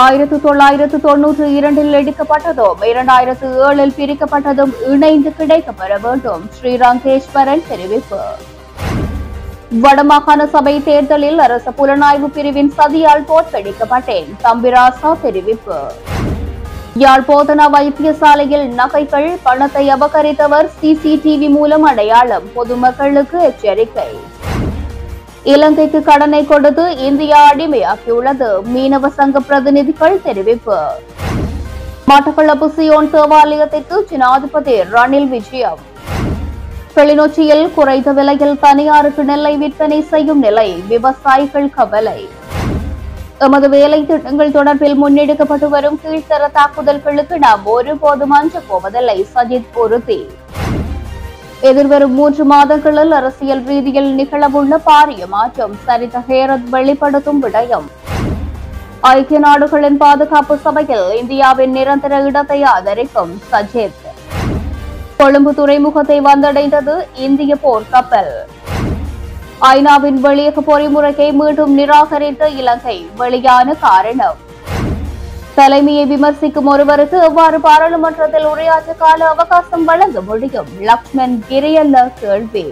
1992 எடுக்கப்பட்டதும் 2007 பிரிக்கப்பட்டதும் இணைந்து கிடைக்கப்பெற வேண்டும். ஸ்ரீரங்கேஸ்வரன் தெரிவிப்பு. வடமாகாண சபை தேர்தலில் அரச புலனாய்வு பிரிவின் சதியால் தோற்கடிக்கப்பட்டேன். தம்பிராசா தெரிவிப்பு. யாழ் போதனா வைத்தியசாலையில் நகைகள் பணத்தை அபகரித்தவர் சிசிடிவி மூலம் அடையாளம். பொதுமக்களுக்கு எச்சரிக்கை. இலங்கைக்கு கடனை கொடுத்து இந்தியா அடிமையாக்கியுள்ளது. மீனவ சங்க பிரதிநிதிகள் தெரிவிப்பு. மட்டக்களப்பு சியோன் தேவாலயத்திற்கு ஜனாதிபதி ரணில் விஜயம். கிளிநொச்சியில் குறைந்த விலையில் தனியாருக்கு நெல்லை விற்பனை செய்யும் நிலை. விவசாயிகள் கவலை. எமது வேலை திட்டங்கள் தொடர்பில் முன்னெடுக்கப்பட்டு வரும் கீழ்த்தர தாக்குதல்களுக்கு நாம் ஒருபோதும் அஞ்சப் போவதில்லை. சஜித் உறுதி. எதிர்வரும் 3 மாதங்களில் அரசியல் ரீதியில் நிகழவுள்ள பாரிய மாற்றம். சரித ஹேரத் வெளிப்படுத்தும் விடயம். ஐக்கிய நாடுகளின் பாதுகாப்பு சபையில் இந்தியாவின் நிரந்தர இடத்தை ஆதரிக்கும் சஜித். கொழும்பு துறைமுகத்தை வந்தடைந்தது இந்திய போர்க்கப்பல். ஐநாவின் வெளியக பொறிமுறையை மீண்டும் நிராகரித்த இலங்கை. வெளியான காரணம். தலைமையை விமர்சிக்கும் ஒருவருக்கு எவ்வாறு பாராளுமன்றத்தில் உரையாற்ற கால அவகாசம் வழங்க முடியும்? லக்ஷ்மன் கிரியல்ல கேள்வி.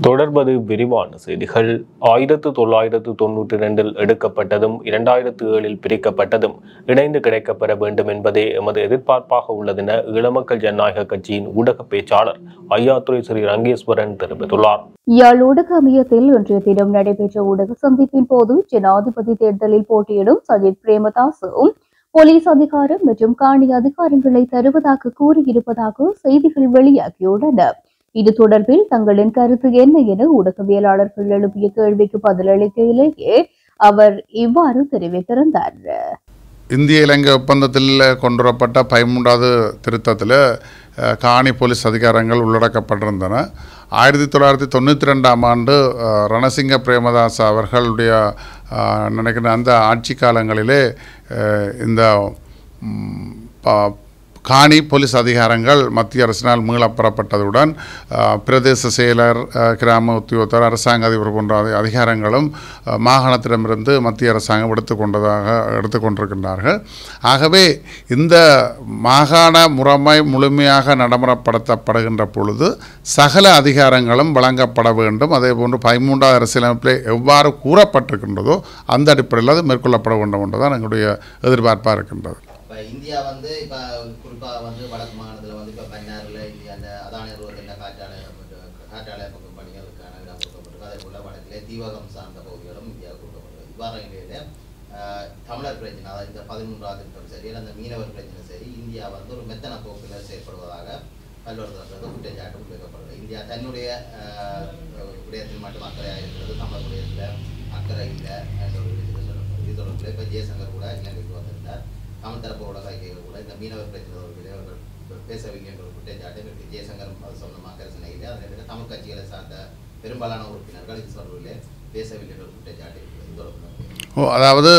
தொடர்பது விரிவான செய்திகள். 1992 எடுக்கப்பட்டதும் 2007 பிரிக்கப்பட்டதும் இணைந்து கிடைக்கப்பெற வேண்டும் என்பதே எமது எதிர்பார்ப்பாக உள்ளதென ஈழமக்கள் ஜனநாயக கட்சியின் ஊடக பேச்சாளர் ஐயாத்துரை ஸ்ரீரங்கேஸ்வரன் தெரிவித்துள்ளார். யாழ் ஊடக அமையத்தில் இன்றைய தினம் நடைபெற்ற ஊடக சந்திப்பின் போது ஜனாதிபதி தேர்தலில் போட்டியிடும் சஜித் பிரேமதாசும் போலீஸ் அதிகாரம் மற்றும் காணி அதிகாரங்களை தருவதாக கூறியிருப்பதாக செய்திகள் வெளியாகியுள்ளன. இது தொடர்பில் தங்களின் கருத்து என்ன என ஊடகவியலாளர்கள் எழுப்பிய கேள்விக்கு பதிலளிக்கையிலேயே அவர் இவ்வாறு தெரிவித்திருந்தார். இந்திய இலங்கை ஒப்பந்தத்தில் கொண்டுவரப்பட்ட 13வது திருத்தத்தில் காணி போலீஸ் அதிகாரங்கள் உள்ளடக்கப்பட்டிருந்தன. 1992ஆம் ஆண்டு ரணசிங்க பிரேமதாச அவர்களுடைய நினைக்கிற அந்த ஆட்சி காலங்களிலே இந்த காணி போலீஸ் அதிகாரங்கள் மத்திய அரசினால் மீளப்பெறப்பட்டதுடன் பிரதேச செயலர், கிராம உத்தியோகத்தர், அரசாங்க அதிபர் போன்ற அதிகாரங்களும் மாகாணத்திடமிருந்து மத்திய அரசாங்கம் எடுத்துக்கொண்டிருக்கின்றார்கள். ஆகவே இந்த மாகாண முறைமை முழுமையாக நடைமுறைப்படுத்தப்படுகின்ற பொழுது சகல அதிகாரங்களும் வழங்கப்பட வேண்டும். அதே போன்று 13வது அரசியலமைப்பில் எவ்வாறு கூறப்பட்டிருக்கின்றதோ அந்த அடிப்படையில் அது மேற்கொள்ளப்பட வேண்டும் என்றுதான் எங்களுடைய எதிர்பார்ப்பாக இருக்கின்றது. இந்தியா வந்து இப்போ குறிப்பாக வந்து வடக்கு மாகாணத்தில் வந்து இப்போ பன்னாரில் இந்தியா அந்த அதானி நிறுவனத்தின் காற்றாலை பணிகளுக்கான இடம் கொடுக்கப்பட்டிருக்கு. அதே போல் வடக்கிலே தீவகம் சார்ந்த பகுதிகளும் இந்தியாவுக்கு கொடுக்கப்பட்டிருக்கு. இவ்வாறு நிலையில் தமிழர் பிரச்சனை, அதாவது இந்த 13வது திருத்தம் சரி, அந்த மீனவர் பிரச்சனை சரி, இந்தியா வந்து ஒரு மெத்தன போக்கில் செயல்படுவதாக பல்வேறு தரப்பில் குற்றச்சாட்டு முன்வைக்கப்படுது. இந்தியா தன்னுடைய விடயத்தில் மட்டும் அக்கறையாக இருக்கிறது, தமிழர் விடயத்தில் அக்கறை இல்லை என்ற ஒரு விஷயத்தை சொல்லப்படுது. இது தொடர்பில் இப்போ ஜெயசங்கர் கூட இலங்கைக்கு வந்திருந்தார். தமிழ் தரப்போட கைகள் கூட இந்த மீனவர் பிரச்சனை அவர்கள் பேசவில்லை என்ற ஒரு குற்றச்சாட்டு இருக்கு. ஜெயசங்கர் அது சொந்தமாக கரிசனை இல்லை. அதில் தமிழ் கட்சிகளை சார்ந்த பெரும்பாலான உறுப்பினர்கள் இது சொல்வதில் பேசவில்லை என்ற ஒரு குற்றச்சாட்டு இருக்குது. அதாவது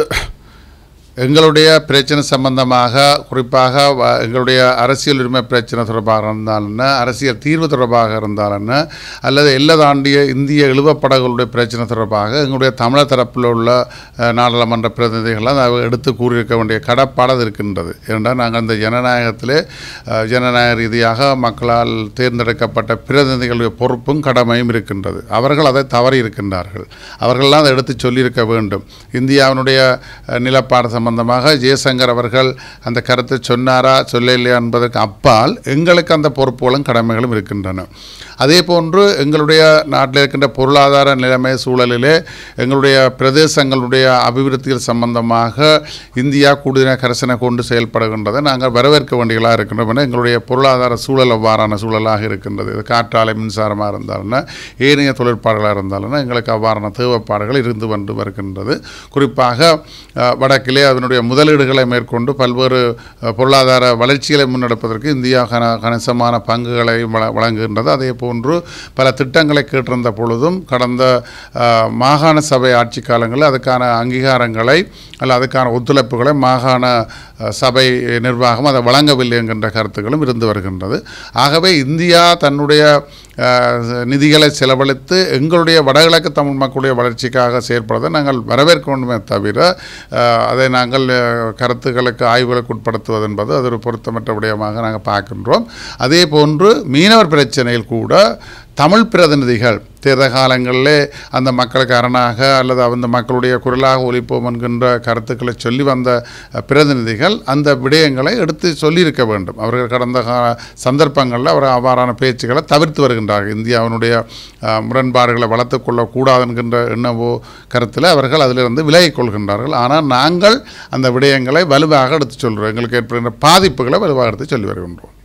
எங்களுடைய பிரச்சனை சம்பந்தமாக குறிப்பாக எங்களுடைய அரசியல் உரிமை பிரச்சனை தொடர்பாக இருந்தால் என்ன, அரசியல் தீர்வு தொடர்பாக இருந்தால் என்ன, அல்லது எல்லை தாண்டிய இந்திய இழுவப்படங்களுடைய பிரச்சனை தொடர்பாக எங்களுடைய தமிழர் தரப்பில் உள்ள நாடாளுமன்ற பிரதிநிதிகள்லாம் அதை எடுத்து கூறியிருக்க வேண்டிய கடப்பாடு இருக்கின்றது. ஏனென்றால் நாங்கள் இந்த ஜனநாயகத்திலே ஜனநாயக ரீதியாக மக்களால் தேர்ந்தெடுக்கப்பட்ட பிரதிநிதிகளுடைய பொறுப்பும் கடமையும் இருக்கின்றது. அவர்கள் அதை தவறி இருக்கின்றார்கள். அவர்களெல்லாம் அதை எடுத்து சொல்லியிருக்க வேண்டும். இந்தியாவினுடைய நிலப்பாடு சம்பந்தமாக ஜெயசங்கர் அவர்கள் அந்த கருத்தை சொன்னாரா சொல்லலையா என்பதற்கு அப்பால் எங்களுக்கு அந்த பொறுப்புகளும் கடமைகளும் இருக்கின்றன. அதே போன்று எங்களுடைய நாட்டில் இருக்கின்ற பொருளாதார நிலைமை சூழலிலே எங்களுடைய பிரதேசங்களுடைய அபிவிருத்திகள் சம்பந்தமாக இந்தியா கூடுதலான கரிசனை கொண்டு செயல்படுகின்றதை நாங்கள் வரவேற்க வேண்டியதாக இருக்கின்றோம். என எங்களுடைய பொருளாதார சூழல் அவ்வாறான சூழலாக இருக்கின்றது. இது காற்றாலை மின்சாரமாக இருந்தாலும் ஏனைய தொழிற்பாடுகளாக இருந்தாலும் எங்களுக்கு அவ்வாறான தேவைப்பாடுகள் இருந்து வந்து வருகின்றது. குறிப்பாக வடக்கிலே அதனுடைய முதலீடுகளை மேற்கொண்டு பல்வேறு பொருளாதார வளர்ச்சிகளை முன்னெடுப்பதற்கு இந்தியா கணிசமான பங்குகளை வழங்குகின்றது. அதே போன்று பல திட்டங்களை கேட்டிருந்த பொழுதும் கடந்த மாகாண சபை ஆட்சி காலங்களில் அதுக்கான அங்கீகாரங்களை அல்ல அதுக்கான ஒத்துழைப்புகளை மாகாண சபை நிர்வாகம் அதை வழங்கவில்லை என்கின்ற கருத்துக்களும் இருந்து வருகின்றது. ஆகவே இந்தியா தன்னுடைய நிதிகளை செலவழித்து எங்களுடைய வடகிழக்கு தமிழ் மக்களுடைய வளர்ச்சிக்காக செயற்படுவதை நாங்கள் வரவேற்க வேண்டுமே தவிர அதை நாங்கள் கருத்துக்களுக்கு ஆய்வுகளுக்கு உட்படுத்துவது என்பது அது ஒரு பொருத்தமற்ற விடயமாக நாங்கள் பார்க்கின்றோம். அதே போன்று மீனவர் பிரச்சனையில் கூட தமிழ் பிரதிநிதிகள் தேர்தல் காலங்களிலே அந்த மக்களுக்கு அரணாக அல்லது அந்த மக்களுடைய குரலாக ஒலிப்போம் என்கின்ற கருத்துக்களை சொல்லி வந்த பிரதிநிதிகள் அந்த விடயங்களை எடுத்து சொல்லியிருக்க வேண்டும். அவர்கள் கடந்த சந்தர்ப்பங்களில் அவர் அவ்வாறான பேச்சுக்களை தவிர்த்து வருகின்றார்கள். இந்தியாவினுடைய முரண்பாடுகளை வளர்த்து கொள்ளக்கூடாது என்கின்ற எண்ணவோ கருத்தில் அவர்கள் அதிலிருந்து விலகிக் கொள்கின்றார்கள். ஆனால் நாங்கள் அந்த விடயங்களை வலுவாக எடுத்து சொல்கிறோம். எங்களுக்கு ஏற்படுகின்ற பாதிப்புகளை வலுவாக எடுத்து சொல்லி வருகின்றோம்.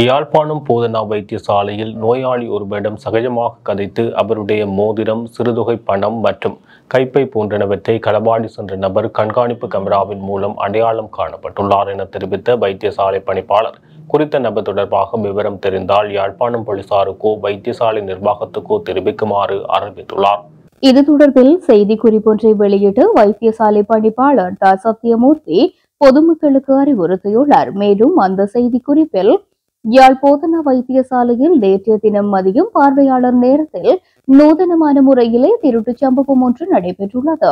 யாழ்ப்பாணம் போதனா வைத்தியசாலையில் நோயாளி ஒருவரிடம் சகஜமாக கதைத்து அவருடைய மோதிரம், சிறுதொகை பணம் மற்றும் கைப்பை போன்றனவற்றை களவாடி சென்ற நபர் கண்காணிப்பு கேமராவின் மூலம் அடையாளம் காணப்பட்டுள்ளார் என தெரிவித்த வைத்தியசாலை பணிப்பாளர் குறித்த நபர் தொடர்பாக விவரம் தெரிந்தால் யாழ்ப்பாணம் போலீசாருக்கோ வைத்தியசாலை நிர்வாகத்துக்கோ தெரிவிக்குமாறு அறிவித்துள்ளார். இது தொடர்பில் செய்தி குறிப்பொன்றை வெளியிட்டு வைத்தியசாலை பணிப்பாளர் த சத்தியமூர்த்தி பொதுமக்களுக்கு அறிவுறுத்தியுள்ளார். மேலும் அந்த செய்தி குறிப்பில் யாழ் போதனா வைத்தியசாலையில் நேற்றைய தினம் மதியம் பார்வையாளர் நேரத்தில் நூதனமான முறையிலே திருட்டுச் சம்பவம் ஒன்று நடைபெற்றுள்ளது.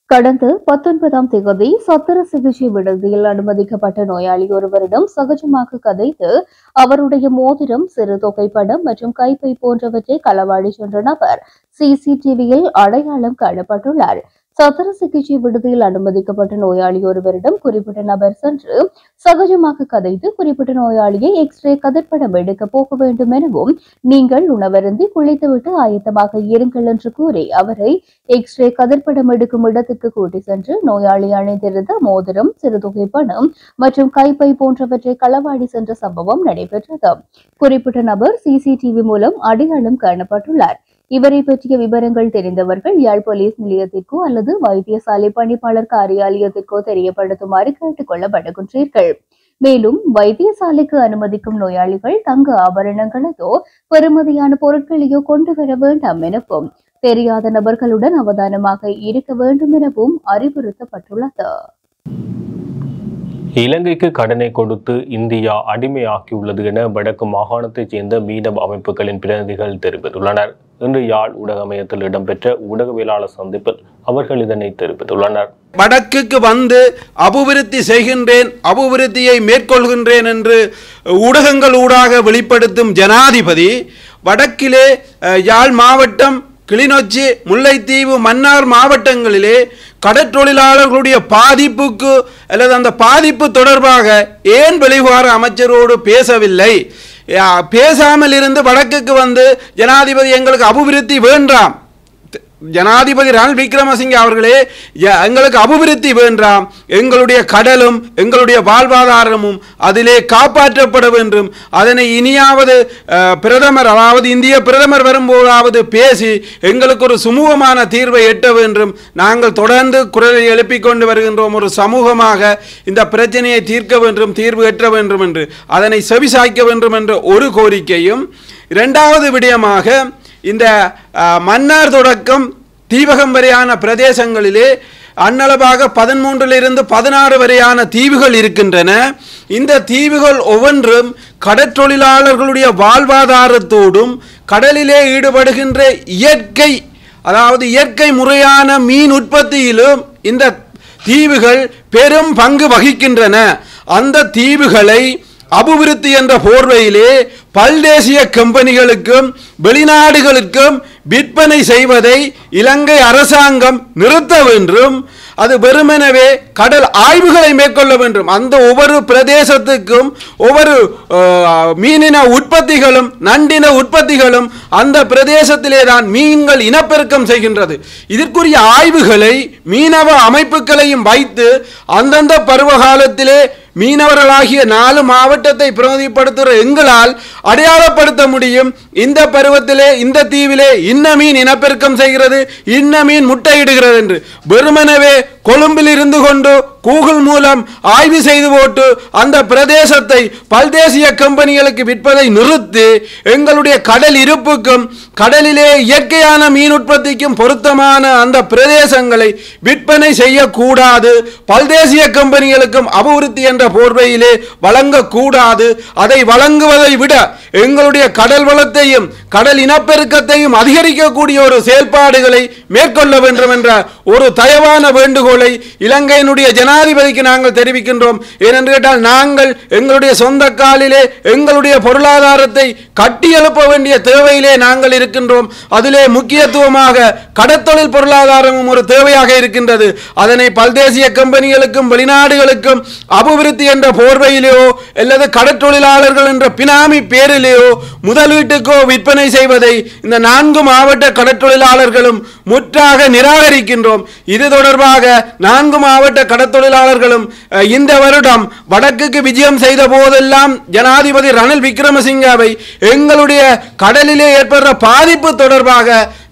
கடந்த 19ஆம் தேதி சத்திர சிகிச்சை விடுதியில் அனுமதிக்கப்பட்ட நோயாளி ஒருவரிடம் சகஜமாக கதைத்து அவருடைய மோதிரம், சிறு தொகை பணம் மற்றும் கைப்பை போன்றவற்றை களவாடி சென்ற நபர் சிசிடிவியில் அடையாளம் காணப்பட்டுள்ளார். சத்திர சிகிச்சை விடுதியில் அனுமதிக்கப்பட்ட நோயாளி ஒருவரிடம் குறிப்பிட்ட நபர் சென்று சகஜமாக கதைத்து குறிப்பிட்ட நோயாளியை எக்ஸ்ரே கதிர்படம் எடுக்க போக வேண்டும் எனவும், நீங்கள் உணவருந்தி குளித்துவிட்டு ஆயத்தமாக இருங்கள் என்று கூறி அவரை எக்ஸ்ரே கதிர்படம் எடுக்கும் இடத்துக்கு கூட்டி சென்று நோயாளி அணிந்திருந்த மோதிரம், சிறுதொகை பணம் மற்றும் கைப்பை போன்றவற்றை களவாடி சென்ற சம்பவம் நடைபெற்றது. குறிப்பிட்ட நபர் சிசிடிவி மூலம் அடையாளம் காணப்பட்டுள்ளார். இவரை பற்றிய விவரங்கள் தெரிந்தவர்கள் யாழ் போலீஸ் நிலையத்திற்கோ அல்லது வைத்தியசாலை பணிப்பாளர் காரியாலயத்திற்கோ தெரியப்படுத்துமாறு கேட்டுக் கொள்ளப்படுகின்றீர்கள். மேலும் வைத்தியசாலைக்கு அனுமதிக்கும் நோயாளிகள் தங்க ஆபரணங்களையோ பெறுமதியான பொருட்களையோ கொண்டு வர வேண்டாம் எனவும், தெரியாத நபர்களுடன் அவதானமாக இருக்க வேண்டும் எனவும் அறிவுறுத்தப்பட்டுள்ளது. இலங்கைக்கு கடனை கொடுத்து இந்தியா அடிமையாக்கியுள்ளது என வடக்கு மாகாணத்தைச் சேர்ந்த மீனவ அமைப்புகளின் பிரதிநிதிகள் தெரிவித்துள்ளனர். இன்று யாழ் ஊடக மையத்தில் இடம்பெற்ற ஊடகவியலாளர் சந்திப்பில் அவர்கள் இதனை தெரிவித்துள்ளனர். வடக்குக்கு வந்து அபிவிருத்தி செய்கின்றேன், அபிவிருத்தியை மேற்கொள்கின்றேன் என்று ஊடகங்கள் ஊடாக வெளிப்படுத்தும் ஜனாதிபதி வடக்கிலே யாழ் மாவட்டம், கிளிநொச்சி, முல்லைத்தீவு, மன்னார் மாவட்டங்களிலே கடற்றொழிலாளர்களுடைய பாதிப்புக்கு அல்லது அந்த பாதிப்பு தொடர்பாக ஏன் வெளிவார அமைச்சரோடு பேசவில்லை? பேசாமல் இருந்து வடக்குக்கு வந்து ஜனாதிபதி எங்களுக்கு அபிவிருத்தி வேண்டாம், ஜனாதிபதி ரணில் விக்ரமசிங்கே அவர்களே எங்களுக்கு அபிவிருத்தி வேண்டாம், எங்களுடைய கடலும் எங்களுடைய வாழ்வாதாரமும் அதிலே காப்பாற்றப்பட வேண்டும், அதனை இனியாவது பிரதமர் அதாவது இந்திய பிரதமர் வரும்போதாவது பேசி எங்களுக்கு ஒரு சுமூகமான தீர்வை எட்ட வேண்டும். நாங்கள் தொடர்ந்து குரலை எழுப்பிக் கொண்டு வருகின்றோம், ஒரு சமூகமாக இந்த பிரச்சனையை தீர்க்க வேண்டும், தீர்வு எட்ட வேண்டும் என்று, அதனை செவிசாய்க்க வேண்டும் என்ற ஒரு கோரிக்கையும், இரண்டாவது விடயமாக இந்த மன்னார் தொடக்கம் தீவகம் வரையான பிரதேசங்களிலே அன்னளவாக 13 16 வரையான தீவுகள் இருக்கின்றன. இந்த தீவுகள் ஒவ்வொன்றும் கடற்றொழிலாளர்களுடைய வாழ்வாதாரத்தோடும் கடலிலே ஈடுபடுகின்ற இயற்கை அதாவது இயற்கை முறையான மீன் உற்பத்தியிலும் இந்த தீவுகள் பெரும் பங்கு வகிக்கின்றன. அந்த தீவுகளை அபிவிருத்தி என்ற போர்வையிலே பல்தேசிய கம்பெனிகளுக்கும் வெளிநாடுகளுக்கும் விற்பனை செய்வதை இலங்கை அரசாங்கம் நிறுத்த வேண்டும். அது வெறுமெனவே கடல் ஆய்வுகளை மேற்கொள்ள வேண்டும். அந்த ஒவ்வொரு பிரதேசத்துக்கும் ஒவ்வொரு மீனின உற்பத்திகளும் நண்டின உற்பத்திகளும் அந்த பிரதேசத்திலே தான் மீன்கள் இனப்பெருக்கம் செய்கின்றது. இதற்குரிய ஆய்வுகளை மீனவ அமைப்புகளையும் வைத்து அந்தந்த பருவ காலத்திலே மீனவர்களாகிய 4 மாவட்டத்தை பிரதிநிதிப்படுத்துகிற எங்களால் அடையாளப்படுத்த முடியும். இந்த பருவத்திலே இந்த தீவிலே இன்ன மீன் இனப்பெருக்கம் செய்கிறது, இன்ன மீன் முட்டையிடுகிறது என்று. வெறுமனவே கொழும்பில் இருந்து கொண்டு கூகுள் மூலம் ஆய்வு செய்து போட்டு அந்த பிரதேசத்தை பல்தேசிய கம்பெனிகளுக்கு விற்பதை நிறுத்தி எங்களுடைய கடல் இருப்புக்கும் கடலிலே இயற்கையான மீன் உற்பத்திக்கும் பொருத்தமான அந்த பிரதேசங்களை விற்பனை செய்யக்கூடாது, பல்தேசிய கம்பெனிகளுக்கும் அபிவிருத்தி என்ற போர்வையிலே வழங்கக்கூடாது. அதை வழங்குவதை விட எங்களுடைய கடல் வளத்தையும் கடல் இனப்பெருக்கத்தையும் அதிகரிக்கக்கூடிய ஒரு செயல்பாடுகளை மேற்கொள்ள வேண்டும் என்ற ஒரு தயவான வேண்டுகோளை இலங்கையினுடைய ஜனாதிபதிக்கு நாங்கள் தெரிவிக்கின்றோம். ஏனென்று கேட்டால் நாங்கள் எங்களுடைய சொந்த காலிலே எங்களுடைய பொருளாதாரத்தை கட்டியெழுப்ப வேண்டிய தேவையிலே நாங்கள் இருக்கின்றோம். அதிலே முக்கியத்துவமாக கடற்தொழில் பொருளாதாரமும் ஒரு தேவையாக இருக்கின்றது. அதனை பல்தேசிய கம்பெனிகளுக்கும் வெளிநாடுகளுக்கும் அபிவிருத்தி என்ற போர்வையிலேயோ அல்லது கடற்தொழிலாளர்கள் என்ற பினாமி பேரிலேயோ முதலீட்டுக்கோ விற்பனை செய்வதை இந்த 4 மாவட்ட கடற்தொழிலாளர்களும் முற்றாக நிராகரிக்கின்றோம். இது தொடர்பாக 4 மாவட்ட கடற்தொழிலாளர்களும் இந்த வருடம் வடக்குக்கு விஜயம் செய்த போதெல்லாம் ஜனாதிபதி ரணில் விக்ரமசிங்கவை எங்களுடைய கடலிலே ஏற்படுற பாதிப்பு தொடர்பாக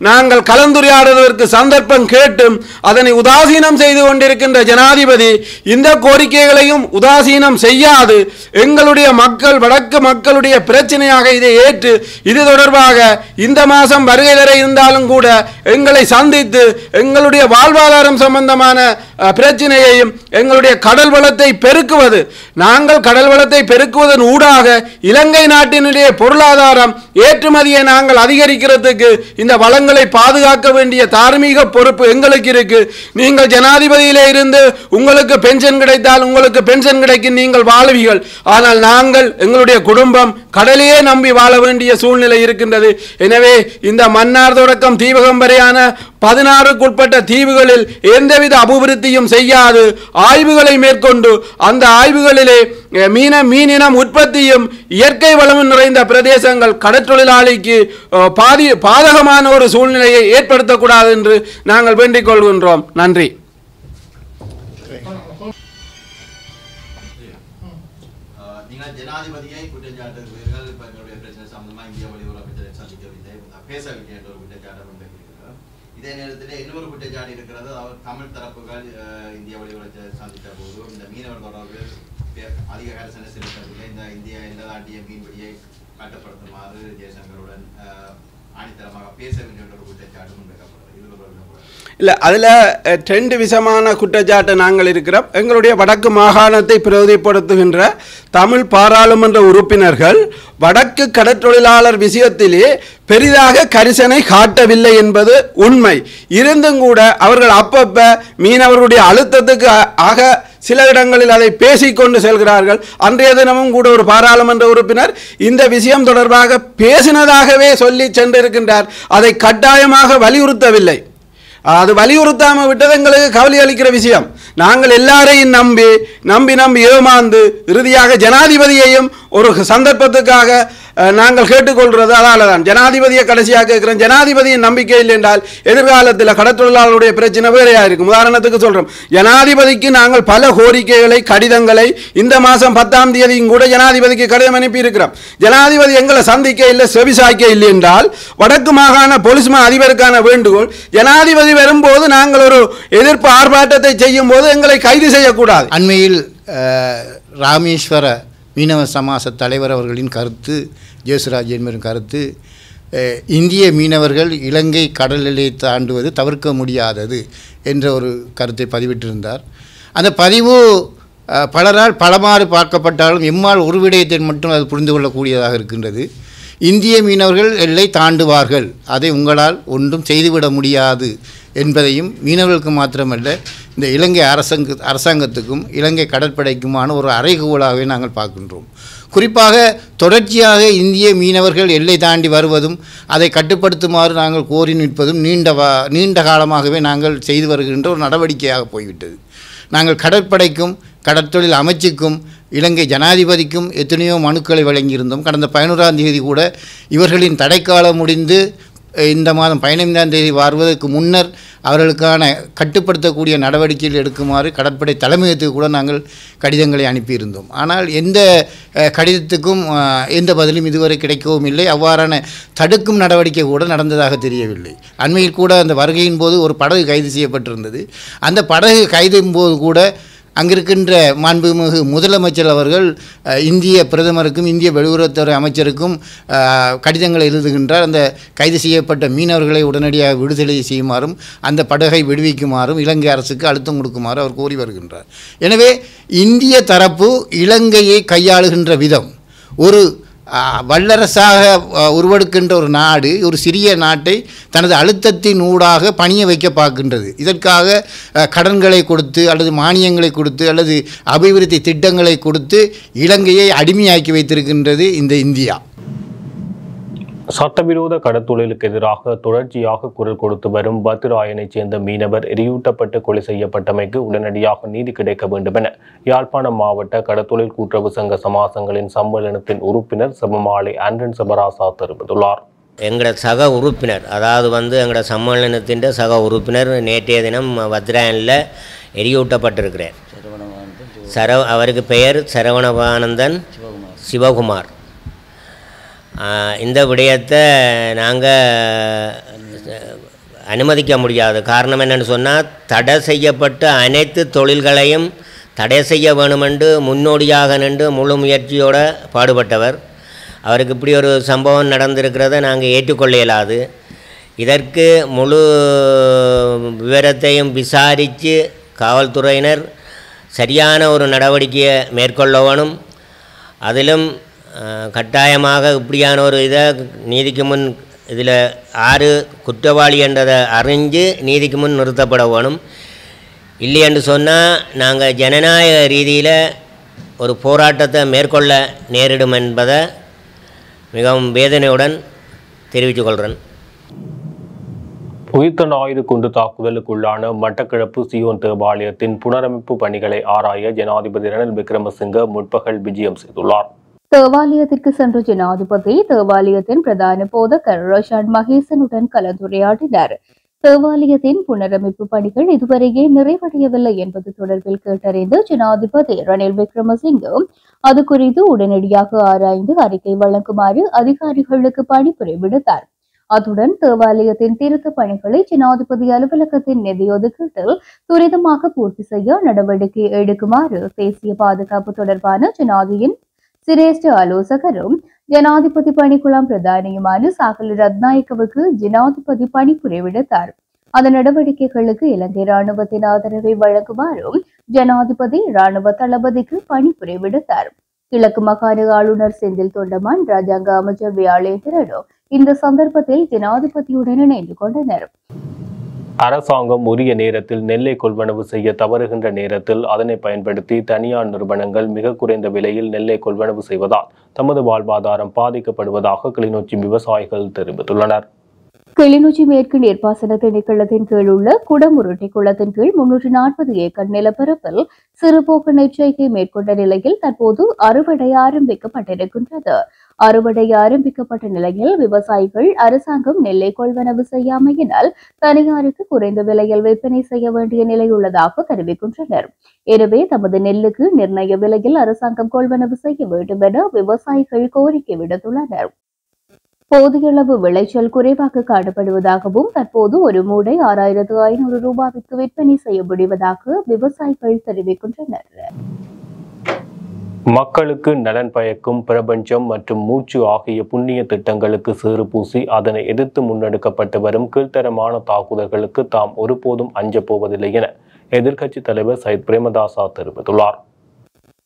நாங்கள் கலந்துரையாடுவதற்கு சந்தர்ப்பம் கேட்டும் அதனை உதாசீனம் செய்து கொண்டிருக்கின்ற ஜனாதிபதி இந்த கோரிக்கைகளையும் உதாசீனம் செய்யாது எங்களுடைய மக்கள் வடக்கு மக்களுடைய பிரச்சனையாக இதை ஏற்று இது தொடர்பாக இந்த மாதம் வருகை தர இருந்தாலும் கூட எங்களை சந்தித்து எங்களுடைய வாழ்வாதாரம் சம்பந்தமான பிரச்சனையையும் எங்களுடைய கடல் வளத்தை பெருக்குவது, நாங்கள் கடல் வளத்தை பெருக்குவதன் ஊடாக இலங்கை நாட்டினுடைய பொருளாதாரம் ஏற்றுமதியை நாங்கள் அதிகரிக்கிறதுக்கு இந்த வளங்களை பாதுகாக்க வேண்டிய தார்மீக பொறுப்பு எங்களுக்கு இருக்கு. நீங்கள் ஜனாதிபதியிலே இருந்து உங்களுக்கு பென்ஷன் கிடைத்தால் உங்களுக்கு பென்ஷன் கிடைக்கும், நீங்கள் வாழுவீர்கள். ஆனால் நாங்கள் எங்களுடைய குடும்பம் கடலையே நம்பி வாழ வேண்டிய சூழ்நிலை இருக்கின்றது. எனவே இந்த மன்னார் தொடக்கம் தீவகம் வரையான 16க்குட்பட்ட தீவுகளில் எந்தவித அபிவிருத்தியும் செய்யாது ஆய்வுகளை மேற்கொண்டு அந்த ஆய்வுகளிலே மீனினம் உற்பத்தியும் இயற்கை வளமும் நிறைந்த பிரதேசங்கள் கடற்தொழிலாளிக்கு பாதகமான ஒரு சூழ்நிலையை ஏற்படுத்தக்கூடாது என்று நாங்கள் வேண்டிக் கொள்கின்றோம். நன்றி. நீங்கள் ஜனாதிபதியை குற்றச்சாட்டுகிறீர்கள். இப்போ எங்களுடைய பிரச்சனை சம்பந்தமாக இந்திய வெளியுறவு சந்திக்கவில்லை, பேசவில்லை என்ற ஒரு குற்றச்சாட்டை முன்வைக்கிறீர்கள். இதே நேரத்தில் இன்னொரு குற்றச்சாட்டு இருக்கிறது. அவர் தமிழ் தரப்புகள் இந்திய வெளியுறவு சந்தித்த போது இந்த மீனவர் தொடர்பில் அதிக கரிசனை செலுத்தவில்லை. இந்த இந்திய எல்லைதாண்டிய மீன்பிடியை கட்டுப்படுத்துமாறு ஜெயசங்கருடன் ஆணித்தரமாக பேசவில்லை என்ற ஒரு குற்றச்சாட்டு முன்வைக்கப்படுறது. இல்லை, அதில் 2 விசமான குற்றச்சாட்டு நாங்கள் இருக்கிறோம். எங்களுடைய வடக்கு மாகாணத்தை பிரதிப்படுத்துகின்ற தமிழ் பாராளுமன்ற உறுப்பினர்கள் வடக்கு கடற்தொழிலாளர் விஷயத்திலே பெரிதாக கரிசனை காட்டவில்லை என்பது உண்மை. இருந்தும் கூட அவர்கள் அப்பப்ப மீனவர்களுடைய அழுத்தத்துக்கு ஆக சில இடங்களில் அதை பேசிக்கொண்டு செல்கிறார்கள். அன்றைய தினமும் கூட ஒரு பாராளுமன்ற உறுப்பினர் இந்த விஷயம் தொடர்பாக பேசினதாகவே சொல்லி சென்றிருக்கின்றார். அதை கட்டாயமாக வலியுறுத்தவில்லை. அது வலியுறுத்தாமல் விட்டது எங்களுக்கு கவலை அளிக்கிற விஷயம். நாங்கள் எல்லாரையும் நம்பி ஏமாந்து இறுதியாக ஜனாதிபதியையும் ஒரு சந்தர்ப்பத்துக்காக நாங்கள் கேட்டுக்கொள்கிறது. அதால தான் ஜனாதிபதியை கடைசியாக கேட்கிறோம். ஜனாதிபதியின் நம்பிக்கை இல்லை என்றால் எதிர்காலத்தில் கடற்தொழிலாளருடைய பிரச்சனை வேறையாக இருக்கும். உதாரணத்துக்கு சொல்கிறோம், ஜனாதிபதிக்கு நாங்கள் பல கோரிக்கைகளை கடிதங்களை இந்த மாதம் 10ஆம் தேதியும் கூட ஜனாதிபதிக்கு கடிதம் அனுப்பி இருக்கிறோம். ஜனாதிபதி எங்களை சந்திக்க இல்லை, செவிசாய்க்க இல்லை என்றால் வடக்கு மாகாண போலீஸ் அதிபருக்கான வேண்டுகோள், ஜனாதிபதி வரும்போது நாங்கள் ஒரு எதிர்ப்பு ஆர்ப்பாட்டத்தை செய்யும் போது எங்களை கைது செய்யக்கூடாது. அண்மையில் ராமேஸ்வர மீனவ சமாச தலைவர் அவர்களின் கருத்து, ஜேசுராஜ் என்பவரின் கருத்து, இந்திய மீனவர்கள் இலங்கை கடல் எல்லையை தாண்டுவது தவிர்க்க முடியாதது என்ற ஒரு கருத்தை பதிவிட்டிருந்தார். அந்த பதிவு பலரால் பலமாறு பார்க்கப்பட்டாலும் எம்மால் ஒரு விடயத்தை மட்டும் அது புரிந்து கொள்ளக்கூடியதாக இருக்கின்றது. இந்திய மீனவர்கள் எல்லை தாண்டுவார்கள், அதை உங்களால் ஒன்றும் செய்துவிட முடியாது என்பதையும் மீனவர்களுக்கு மாத்திரமல்ல இந்த இலங்கை அரசாங்கத்துக்கும் இலங்கை கடற்படைக்குமான ஒரு அறைகூவலாகவே நாங்கள் பார்க்கின்றோம். குறிப்பாக தொடர்ச்சியாக இந்திய மீனவர்கள் எல்லை தாண்டி வருவதும் அதை கட்டுப்படுத்துமாறு நாங்கள் கோரி நிற்பதும் நீண்ட காலமாகவே நாங்கள் செய்து வருகின்ற ஒரு நடவடிக்கையாக போய்விட்டது. நாங்கள் கடற்படைக்கும் கடற்தொழில் அமைச்சுக்கும் இலங்கை ஜனாதிபதிக்கும் எத்தனையோ மனுக்களை வழங்கியிருந்தோம். கடந்த 11ஆம் தேதி கூட இவர்களின் தடைக்காலம் முடிந்து இந்த மாதம் 15ஆம் தேதி வருவதற்கு முன்னர் அவர்களுக்கான கட்டுப்படுத்தக்கூடிய நடவடிக்கைகள் எடுக்குமாறு கடற்படை தலைமையகத்துக்கு கூட நாங்கள் கடிதங்களை அனுப்பியிருந்தோம். ஆனால் எந்த கடிதத்துக்கும் எந்த பதிலும் இதுவரை கிடைக்கவும் இல்லை. அவ்வாறான தடுக்கும் நடவடிக்கை கூட நடந்ததாக தெரியவில்லை. அண்மையில் கூட அந்த வருகையின் போது ஒரு படகு கைது செய்யப்பட்டிருந்தது. அந்த படகு கைதும் போது கூட அங்கிருக்கின்ற மாண்புமிகு முதலமைச்சர் அவர்கள் இந்திய பிரதமருக்கும் இந்திய வெளியுறவுத்துறை அமைச்சருக்கும் கடிதங்களை எழுதுகின்றார். அந்த கைது செய்யப்பட்ட மீனவர்களை உடனடியாக விடுதலை செய்யுமாறும் அந்த படகை விடுவிக்குமாறும் இலங்கை அரசுக்கு அழுத்தம் கொடுக்குமாறு அவர் கோரி வருகின்றார். எனவே இந்திய தரப்பு இலங்கையை கையாளுகின்ற விதம் ஒரு வல்லரசாக உருவெடுக்கின்ற ஒரு நாடு ஒரு சிறிய நாட்டை தனது அழுத்தத்தின் ஊடாக பணிய வைக்க பார்க்கின்றது. இதற்காக கடன்களை கொடுத்து அல்லது மானியங்களை கொடுத்து அல்லது அபிவிருத்தி திட்டங்களை கொடுத்து இலங்கையை அடிமையாக்கி வைத்திருக்கின்றது இந்த இந்தியா. சட்டவிரோத கடத்தொழிலுக்கு எதிராக தொடர்ச்சியாக குரல் கொடுத்து வரும் பத்திராயனைச் சேர்ந்த மீனவர் எரியூட்டப்பட்டு கொலை செய்யப்பட்டமைக்கு உடனடியாக நீதி கிடைக்க வேண்டும் என யாழ்ப்பாணம் மாவட்ட கடத்தொழில் கூட்டுறவு சங்க சமாசங்களின் சம்மேளனத்தின் உறுப்பினர் செபமாலை ஆண்டன் செபராசா தெரிவித்துள்ளார். எங்களோட சக உறுப்பினர் அதாவது எங்களோட சம்மேளனத்தின் சக உறுப்பினர் நேற்றைய தினம் பத்திராயனில் எரியூட்டப்பட்டிருக்கிறார். அவருக்கு பெயர் சரவணபானந்தன் சிவகுமார். இந்த விடயத்தை நாங்கள் அனுமதிக்க முடியாது. காரணம் என்னென்னு சொன்னால் தடை செய்யப்பட்ட அனைத்து தொழில்களையும் தடை செய்ய வேணுமென்று முன்னோடியாக நின்று முழு முயற்சியோடு பாடுபட்டவர். அவருக்கு இப்படி ஒரு சம்பவம் நடந்திருக்கிறத நாங்கள் ஏற்றுக்கொள்ள இயலாது. இதற்கு முழு விவரத்தையும் விசாரித்து காவல்துறையினர் சரியான ஒரு நடவடிக்கையை மேற்கொள்ள வேணும். அதிலும் கட்டாயமாக இப்படியான ஒரு இதை நீதிக்கு முன் இதில் ஆறு குற்றவாளி என்றதை அறிஞ்சு நீதிக்கு முன் நிறுத்தப்பட வேணும். இல்லை என்று சொன்னால் நாங்கள் ஜனநாயக ரீதியில் ஒரு போராட்டத்தை மேற்கொள்ள நேரிடும் என்பதை மிகவும் வேதனையுடன் தெரிவித்துக் கொள்கிறேன். உயிர்த்த ஞாயிறு குண்டு தாக்குதலுக்குள்ளான மட்டக்களப்பு சியோன் தேவாலயத்தின் புனரமைப்பு பணிகளை ஆராய ஜனாதிபதி ரணில் விக்ரமசிங்க முற்பகல் விஜயம் செய்துள்ளார். தேவாலயத்திற்கு சென்ற ஜனாதிபதி தேவாலயத்தின் பிரதான போதகர் ரோஷான் மகேசனுடன் கலந்துரையாடினார். தேவாலயத்தின் புனரமைப்பு பணிகள் இதுவரையே நிறைவடையவில்லை என்பது தொடர்பில் கேட்டறிந்த ஜனாதிபதி ரணில் விக்ரமசிங்கே அது குறித்து உடனடியாக ஆராய்ந்து அறிக்கை வழங்குமாறு அதிகாரிகளுக்கு பணிப்புரை விடுத்தார். அத்துடன் தேவாலயத்தின் திருத்த பணிகளை ஜனாதிபதி அலுவலகத்தின் நிதி ஒதுக்கீட்டில் துரிதமாக பூர்த்தி செய்ய நடவடிக்கை எடுக்குமாறு தேசிய பாதுகாப்பு தொடர்பான ஜனாதியின் சிரேஷ்ட ஆலோசகரும் ஜனாதிபதி பணிக்குழாம் பிரதானியுமான சாகல ரத்நாயக்கவுக்கு ஜனாதிபதி பணிப்புரை விடுத்தார். அந்த நடவடிக்கைகளுக்கு இலங்கை ராணுவத்தின் ஆதரவை வழங்குமாறும் ஜனாதிபதி ராணுவ தளபதிக்கு பணிப்புரை விடுத்தார். கிழக்கு மாகாண ஆளுநர் செந்தில் தொண்டமான் ராஜாங்க அமைச்சர் வியாழேந்திரனோ இந்த சந்தர்ப்பத்தில் ஜனாதிபதியுடன் இணைந்து கொண்டனர். அரசாங்கம் உரிய நேரத்தில் நெல்லை கொள்வனவு செய்ய தவறுகின்ற நேரத்தில் அதனை பயன்படுத்தி தனியார் நிறுவனங்கள் மிக குறைந்த விலையில் நெல்லை கொள்வனவு செய்வதால் தமது வாழ்வாதாரம் பாதிக்கப்படுவதாக கிளிநொச்சி விவசாயிகள் தெரிவித்துள்ளனர். கிளிநொச்சி மேற்கு நீர்ப்பாசன திணைக்களத்தின் கீழ் உள்ள குடமுருட்டி குளத்தின் கீழ் 340 ஏக்கர் நிலப்பரப்பில் சிறுபோக்கு நெற்செய்கை மேற்கொண்ட நிலையில் தற்போது அறுவடை ஆரம்பிக்கப்பட்டிருக்கின்றது. அறுவடை ஆரம்பிக்கப்பட்ட நிலையில் விவசாயிகள் அரசாங்கம் நெல்லை கொள்வனவு செய்யாமையினால் தனியாருக்கு குறைந்த விலையில் விற்பனை செய்ய வேண்டிய நிலை உள்ளதாக தெரிவிக்கின்றனர். எனவே தமது நெல்லுக்கு நிர்ணய விலையில் அரசாங்கம் கொள்வனவு செய்ய வேண்டும் என விவசாயிகள் கோரிக்கை விடுத்துள்ளனர். போதிய அளவு விளைச்சல் குறைவாக காணப்படுவதாகவும் தற்போது ஒரு மூடை 6500 ரூபாய்க்கு விற்பனை செய்ய முடிவதாக விவசாயிகள் தெரிவிக்கின்றனர். மக்களுக்கு நலன் பயக்கும் பிரபஞ்சம் மற்றும் மூச்சு ஆகிய புண்ணிய திட்டங்களுக்கு சேறு பூசி அதனை எதிர்த்து முன்னெடுக்கப்பட்டு வரும் கீழ்த்தரமான தாக்குதல்களுக்கு தாம் ஒருபோதும் அஞ்சப் போவதில்லை என எதிர்க்கட்சித் தலைவர் சையத் பிரேமதாசா தெரிவித்துள்ளார்.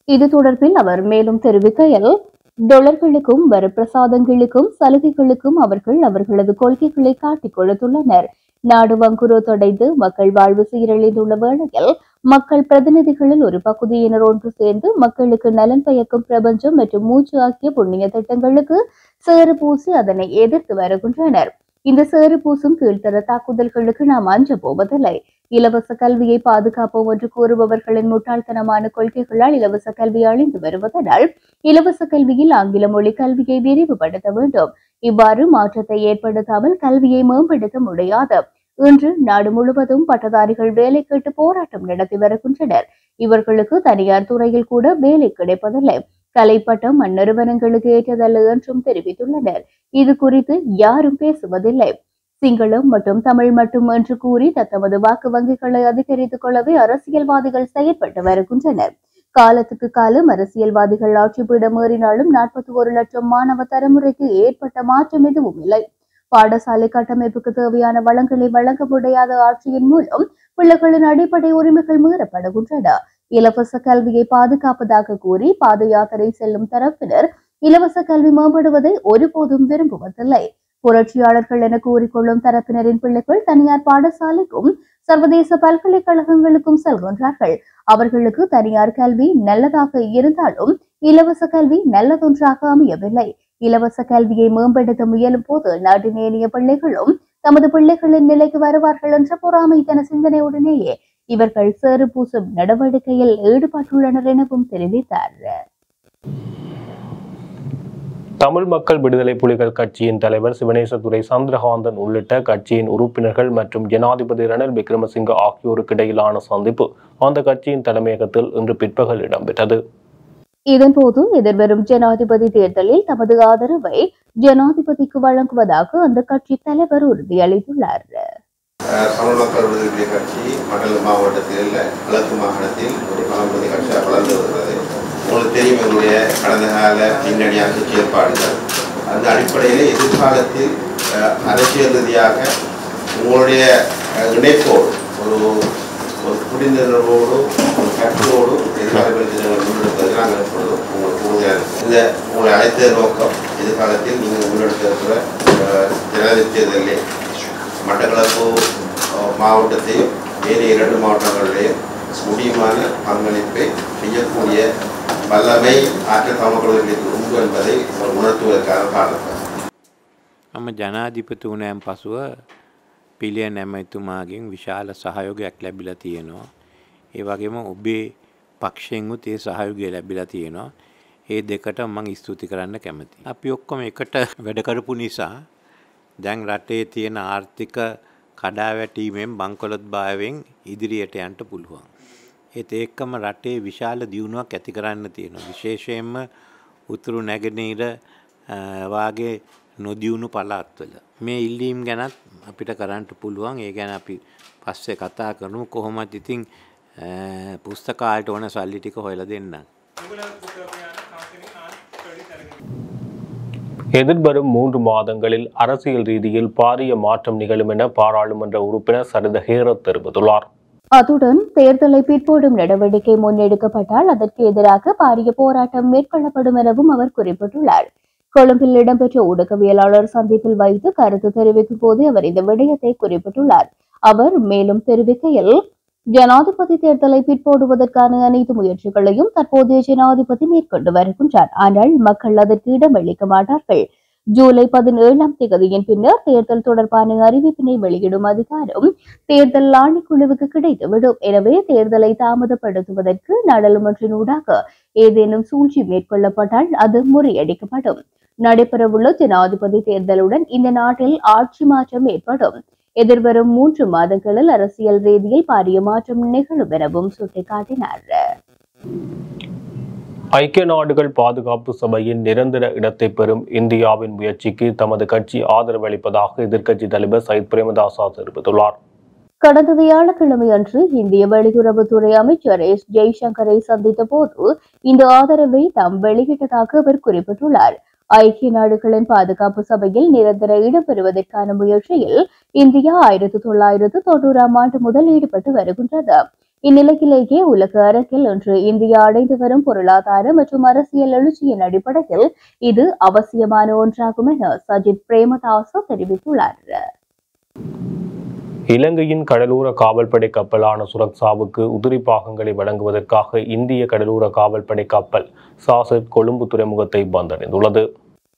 இது தொடர்பில் அவர் மேலும் தெரிவிக்கையில், டொலர்களுக்கும் வரப்பிரசாதங்களுக்கும் சலுகைகளுக்கும் அவர்கள் அவர்களது கொள்கைகளை காட்டிக் கொடுத்துள்ளனர். நாடு வங்குரோத்தடைந்து மக்கள் வாழ்வு சீரழிந்துள்ள வேளையில் மக்கள் பிரதிநிதிகளில் ஒரு பகுதியினர் ஒன்று சேர்ந்து மக்களுக்கு நலன் பயக்கும் பிரபஞ்சம் மற்றும் மூச்சு ஆகிய புண்ணிய திட்டங்களுக்கு சேறு பூசி அதனை எதிர்த்து வருகின்றனர். இந்த சேறு பூசும் கீழ்த்தர தாக்குதல்களுக்கு நாம் அஞ்ச போவதில்லை. இலவச கல்வியை பாதுகாப்போம் என்று கூறுபவர்களின் முட்டாள்தனமான கொள்கைகளால் இலவச கல்வி அழிந்து வருவதனால் இலவச கல்வியில் ஆங்கில மொழி கல்வியை விரிவுபடுத்த வேண்டும். இவ்வாறு மாற்றத்தை ஏற்படுத்தாமல் கல்வியை மேம்படுத்த முடியாது. இன்று நாடு முழுவதும் பட்டதாரிகள் வேலை கேட்டு போராட்டம் நடத்தி வருகின்றனர். இவர்களுக்கு தனியார் துறையில் கூட வேலை கிடைப்பதில்லை. கலைப்பட்டம் அந்நிறுவனங்களுக்கு ஏற்றதல்ல என்றும் தெரிவித்துள்ளனர். இது குறித்து யாரும் பேசுவதில்லை. சிங்களம் மற்றும் தமிழ் மட்டும் என்று கூறி தத்தமது வாக்கு வங்கிகளை அதிகரித்துக் கொள்ளவே அரசியல்வாதிகள் செயற்பட்டு வருகின்றனர். காலத்துக்கு காலம் அரசியல்வாதிகள் ஆட்சி பீடம் ஏறினாலும் 41 லட்சம் மாணவ தலைமுறைக்கு ஏற்பட்ட மாற்றம் எதுவும் இல்லை. பாடசாலை கட்டமைப்புக்கு தேவையான வளங்களை வழங்க முடியாத ஆட்சியின் மூலம் பிள்ளைகளின் அடிப்படை உரிமைகள் மீறப்படுகின்றன. இலவச கல்வியை பாதுகாப்பதாக கூறி பாத யாத்திரை செல்லும் தரப்பினர் இலவச கல்வி மேம்படுவதை ஒருபோதும் விரும்புவதில்லை. புரட்சியாளர்கள் என கூறிக்கொள்ளும் தரப்பினரின் பிள்ளைகள் தனியார் பாடசாலைக்கும் சர்வதேச பல்கலைக்கழகங்களுக்கும் செல்கின்றார்கள். அவர்களுக்கு தனியார் கல்வி நல்லதாக இருந்தாலும் இலவச கல்வி நல்லதொன்றாக அமையவில்லை. இலவச கல்வியை மேம்படுத்த முயலும் போது நாட்டின் ஏனைய பிள்ளைகளும் தமது பிள்ளைகளின் நிலைக்கு வருவார்கள் என்ற பொறாமைத்தன சிந்தனையுடனேயே இவர்கள் சேறு பூசும் நடவடிக்கையில் ஈடுபட்டுள்ளனர் எனவும் தெரிவித்தார். தமிழ் மக்கள் விடுதலை புலிகள் கட்சியின் தலைவர் சிவனேசதுரை சந்திரகாந்தன் உள்ளிட்ட கட்சியின் உறுப்பினர்கள் மற்றும் ஜனாதிபதி ரணில் விக்ரமசிங்க ஆகியோருக்கு இடையிலான சந்திப்பு அந்த கட்சியின் தலைமையகத்தில் இன்று பிற்பகல் இடம்பெற்றது. இதன்போது எதிர்வரும் ஜனாதிபதி தேர்தலில் தமது ஆதரவை ஜனாதிபதிக்கு வழங்குவதாக அந்த கட்சி தலைவர் உறுதியளித்துள்ளார். தமிழ் மக்கள் விடுதலை புலிகள் கட்சி மண்டல மாவட்டத்தில் கிழக்கு மாகாணத்தில் ஒரு பழம்பதி கட்சியாக வளர்ந்து வருகிறது. உங்களுக்கு தெரியும் எங்களுடைய கடந்த கால பின்னணி அரசு செயற்பாடுகள். அந்த அடிப்படையில் எதிர்காலத்தில் அரசியல் ரீதியாக உங்களுடைய இணைப்போடு ஒரு புரிந்துணர்வோடு ஒரு கற்றோடு எதிர்காலத்தில் முன்னெடுப்பது நாங்கள் எப்பொழுதும் உங்களுக்கு உறுதியாக இந்த உங்களை அழைத்த நோக்கம் எதிர்காலத்தில் நீங்கள் முன்னெடுத்த இருக்கிற ஜனாதிபதி தேர்தலிலே மட்டக்களப்பு மாவட்டத்தையும் வேறு 2 மாவட்டங்களிலேயும் முடியுமான பங்களிப்பை செய்யக்கூடிய வல்லமை ஆற்றல் தமிழர்களுக்கு உண்டு என்பதை உணர்த்துவதற்காக காரணம். நம்ம ජනාධිපති වුණාන් පසුව පිළියම් ඇමතුමාගෙන් විශාල සහයෝගයක් ලැබිලා තියෙනවා. ඒ වගේම ඔබේ පක්ෂයෙන් උත් ඒ සහයෝගය ලැබිලා තියෙනවා. ඒ දෙකට මම ස්තුති කරන්න කැමතියි. අපි ඔක්කොම එකට වැඩ කරපු නිසා දැන් රටේ තියෙන ආර්ථික කඩාවැටීමෙන් බංකොලොත්භාවයෙන් ඉදිරියට යන්න පුළුවන්. ඒත් ඒකම රටේ විශාල දියුණුවක් ඇති කරන්න තියෙනවා. විශේෂයෙන්ම උතුරු නැගෙනහිර වාගේ නොදියුණු පළාත්වල මේ ඉල්ලීම් ගැනත් අපිට කරන්න පුළුවන්. ඒ ගැන අපි පස්සේ කතා කරමු. කොහොමද ඉතින් පුස්තකාලයට ඕන සල්ලි ටික හොයලා දෙන්නම්. எதிர்வரும் 3 மாதங்களில் அரசியல் ரீதியில் பாரிய மாற்றம் நிகழும் என பாராளுமன்ற உறுப்பினர் சரித ஹேரத் தெரிவித்துள்ளார். அத்துடன் தேர்தலை பிற்போடும் நடவடிக்கை முன்னெடுக்கப்பட்டால் அதற்கு எதிராக பாரிய போராட்டம் மேற்கொள்ளப்படும் எனவும் அவர் குறிப்பிட்டுள்ளார். கொழும்பில் இடம்பெற்ற ஊடகவியலாளர் சந்திப்பில் வைத்து கருத்து தெரிவிக்கும் போது அவர் இந்த விடயத்தை குறிப்பிட்டுள்ளார். அவர் மேலும் தெரிவிக்கையில், ஜனாதிபதி தேர்தலை பிற்போடுவதற்கான அனைத்து முயற்சிகளையும் தற்போதைய ஜனாதிபதி மேற்கொண்டு வருகின்றார். ஆனால் மக்கள் அதற்கு இடமளிக்க மாட்டார்கள். ஜூலை 17ஆம் தேதியின் பின்னர் தேர்தல் தொடர்பான அறிவிப்பினை வெளியிடும் அதிகாரம் தேர்தல் ஆணைக்குழுவுக்கு கிடைத்துவிடும். எனவே தேர்தலை தாமதப்படுத்துவதற்கு நாடாளுமன்றினூடாக ஏதேனும் சூழ்ச்சி மேற்கொள்ளப்பட்டால் அது முறியடிக்கப்படும். நடைபெறவுள்ள ஜனாதிபதி தேர்தலுடன் இந்த நாட்டில் ஆட்சி மாற்றம் ஏற்படும். எதிர்வரும் 3 மாதங்களில் அரசியல் ரீதியில் பாரிய மாற்றம் நிகழும் எனவும் சுட்டிக்காட்டினார். ஐக்கிய நாடுகள் பாதுகாப்பு சபையின் நிரந்தர இடத்தை பெறும் இந்தியாவின் முயற்சிக்கு தமது கட்சி ஆதரவு அளிப்பதாக எதிர்க்கட்சி தலைவர் சயித் பிரேமதாசா தெரிவித்துள்ளார். கடந்த வியாழக்கிழமை அன்று இந்திய வெளியுறவுத்துறை அமைச்சர் எஸ் ஜெய்சங்கரை சந்தித்த போது இந்த ஆதரவை தாம் வெளியிட்டதாக அவர் குறிப்பிட்டுள்ளார். ஐக்கிய நாடுகளின் பாதுகாப்பு சபையில் நிரந்தர இடம் பெறுவதற்கான முயற்சியில் இந்தியா 1990ஆம் ஆண்டு முதல் ஈடுபட்டு வருகின்றது. இந்நிலையிலேயே உலக அரங்கில் இன்று இந்தியா அடைந்து வரும் பொருளாதார மற்றும் அரசியல் எழுச்சியின் அடிப்படையில் இது அவசியமான ஒன்றாகும் என சஜித் பிரேமதாச தெரிவித்துள்ளார். இலங்கையின் கடலோர காவல்படை கப்பலான சுரக்சாவுக்கு உதிரி பாகங்களை வழங்குவதற்காக இந்திய கடலோர காவல்படை கப்பல் சாசட் கொழும்பு துறைமுகத்தை வந்தடைந்துள்ளது.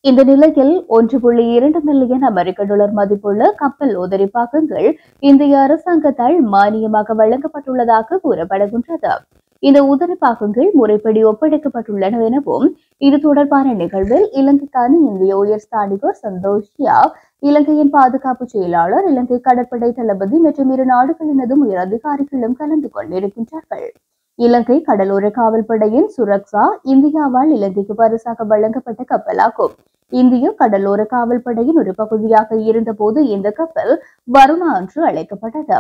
இந்த நிலையில் 1.2 மில்லியன் அமெரிக்க டாலர் மதிப்புள்ள கப்பல் உதிரி பாகங்கள் இந்திய அரசாங்கத்தால் மானியமாக வழங்கப்பட்டுள்ளதாக கூறப்படுகின்றது. இந்த உதிரி பாகங்கள் முறைப்படி ஒப்படைக்கப்பட்டுள்ளன எனவும் இது தொடர்பான நிகழ்வில் இலங்கைக்கான இந்திய உயர்ஸ்தானிகர் சந்தோஷியா, இலங்கையின் பாதுகாப்பு செயலாளர், இலங்கை கடற்படை தளபதி மற்றும் இரு நாடுகளினதும் உயர் அதிகாரிகளும் கலந்து கொண்டிருக்கின்றார்கள். இலங்கை கடலோர காவல்படையின் சுரக்ஷா இந்தியாவால் இலங்கைக்கு பரிசாக வழங்கப்பட்ட கப்பலாகும். இந்திய கடலோர காவல்படையின் ஒரு பகுதியாக இருந்தபோது இந்த கப்பல் வருணா என்று அழைக்கப்பட்டது.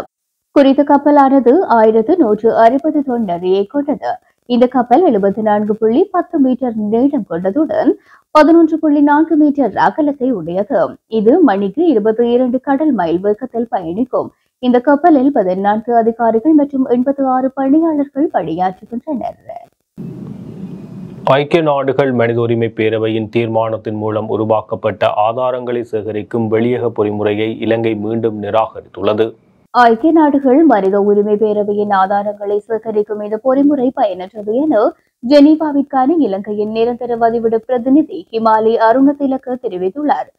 குறித்த கப்பலானது 1160 தொன் நிறையை கொண்டது. இந்த கப்பல் 74.10 மீட்டர் நீளம் கொண்டதுடன் 11.4 மீட்டர் அகலத்தை உடையது. இது மணிக்கு 22 கடல் மைல் வேகத்தில் பயணிக்கும். இந்த கப்பலில் 14 அதிகாரிகள் மற்றும் 86 பணியாளர்கள் பணியாற்றுகின்றனர். ஐக்கிய நாடுகள் மனித உரிமை பேரவையின் தீர்மானத்தின் மூலம் உருவாக்கப்பட்ட ஆதாரங்களை சேகரிக்கும் வெளியக பொறிமுறையை இலங்கை மீண்டும் நிராகரித்துள்ளது. ஐக்கிய நாடுகள் மனித உரிமை பேரவையின் ஆதாரங்களை சேகரிக்கும் இந்த பொறிமுறை பயனற்றது என ஜெனீவாவிற்கான இலங்கையின் நிரந்தர வதிவிட பிரதிநிதி ஹிமாலி அருணதிலக தெரிவித்துள்ளார்.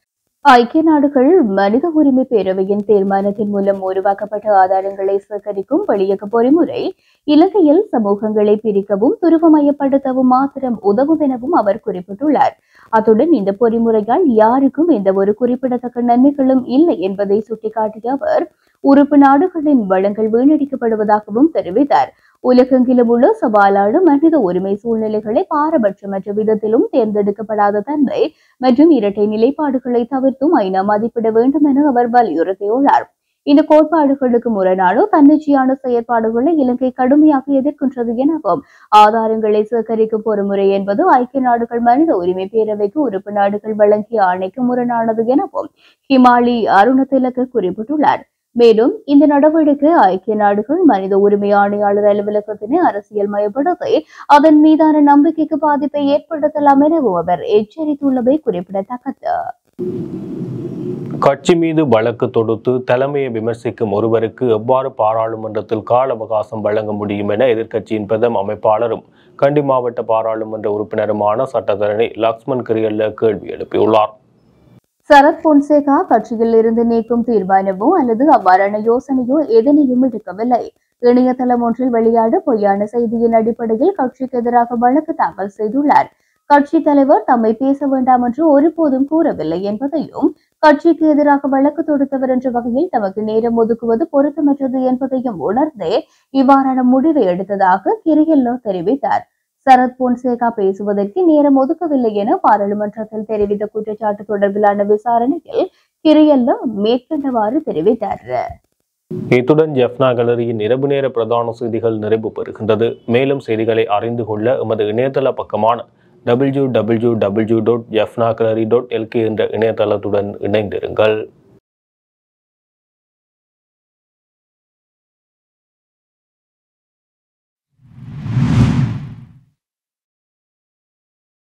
ஐக்கிய நாடுகள் மனித உரிமை பேரவையின் தீர்மானத்தின் மூலம் உருவாக்கப்பட்ட ஆதாரங்களை சேகரிக்கும் வெளியக பொறிமுறை இலங்கையில் சமூகங்களை பிரிக்கவும் துருவமயப்படுத்தவும் மாத்திரம் உதவும் எனவும் அவர் குறிப்பிட்டுள்ளார். அத்துடன் இந்த பொறிமுறையால் யாருக்கும் எந்த ஒரு குறிப்பிடத்தக்க நன்மைகளும் இல்லை என்பதை சுட்டிக்காட்டிய அவர் உறுப்பு நாடுகளின் வளங்கள் வீணடிக்கப்படுவதாகவும் தெரிவித்தார். உலகெங்கிலும் உள்ள சவாலான மனித உரிமை சூழ்நிலைகளை பாரபட்சமற்ற விதத்திலும் தேர்ந்தெடுக்கப்படாத தன்மை மற்றும் இரட்டை நிலைப்பாடுகளை தவிர்த்தும் ஐநா மதிப்பிட வேண்டும் என அவர் வலியுறுத்தியுள்ளார். இந்த கோட்பாடுகளுக்கு முரணான தன்னிச்சையான செயற்பாடுகளை இலங்கை கடுமையாக எதிர்க்கின்றது எனவும் ஆதாரங்களை சேகரிக்கும் பொறுமுறை என்பது ஐக்கிய நாடுகள் மனித உரிமை பேரவைக்கு உறுப்பு நாடுகள் வழங்கிய ஆணைக்கு முரணானது எனவும் ஹிமாலி அருணதிலக குறிப்பிட்டுள்ளார். மேலும் இந்த நடவடிக்கை ஐக்கிய நாடுகள் மனித உரிமை ஆணையாளர் அலுவலகத்தினை அரசியல் மயப்படுத்தி அதன் மீதான நம்பிக்கைக்கு பாதிப்பை ஏற்படுத்தலாம் எனவும் அவர் எச்சரித்துள்ளமை குறிப்பிடத்தக்கது. கட்சி மீது வழக்கு தொடுத்து தலைமையை விமர்சிக்கும் ஒருவருக்கு எவ்வாறு பாராளுமன்றத்தில் கால அவகாசம் வழங்க முடியும் என எதிர்க்கட்சியின் பிரதம அமைப்பாளரும் கண்டி மாவட்ட பாராளுமன்ற உறுப்பினருமான சட்டத்தரணி லக்ஷ்மன் கிரியல்ல கேள்வி எழுப்பியுள்ளார். சரத் பொன்சேகா கட்சியில் இருந்து நீக்கும் தீர்மானமோ அல்லது அவ்வாறான யோசனையோ எதனையும் எடுக்கவில்லை. இணையதளம் ஒன்றில் வெளியான பொய்யான செய்தியின் அடிப்படையில் கட்சிக்கு எதிராக வழக்கு தாக்கல் செய்துள்ளார். கட்சி தலைவர் தம்மை பேச வேண்டாம் என்று ஒருபோதும் கூறவில்லை என்பதையும் கட்சிக்கு எதிராக வழக்கு தொடுத்தவர் என்ற வகையில் தமக்கு நேரம் ஒதுக்குவது பொருத்தமற்றது என்பதையும் உணர்ந்தே இவ்வாறான முடிவை எடுத்ததாக கிரியல்லோ தெரிவித்தார். சரத் பொன்சேகா பேசுவதற்கு நேரம் ஒதுக்கவில்லை என பாராளுமன்றத்தில் தெரிவித்த குற்றச்சாட்டு தொடர்பிலான விசாரணையில் கிரியல்லோ மேற்கண்டவாறு தெரிவித்தார். இத்துடன் ஜெஃப்னா கேலரியின் இரவு நேர பிரதான செய்திகள் நிறைவு பெறுகின்றது. மேலும் செய்திகளை அறிந்து கொள்ள எமது இணையதள பக்கமான www.jeffnagallery.lk என்ற இணையதளத்துடன் இணைந்திருங்கள்.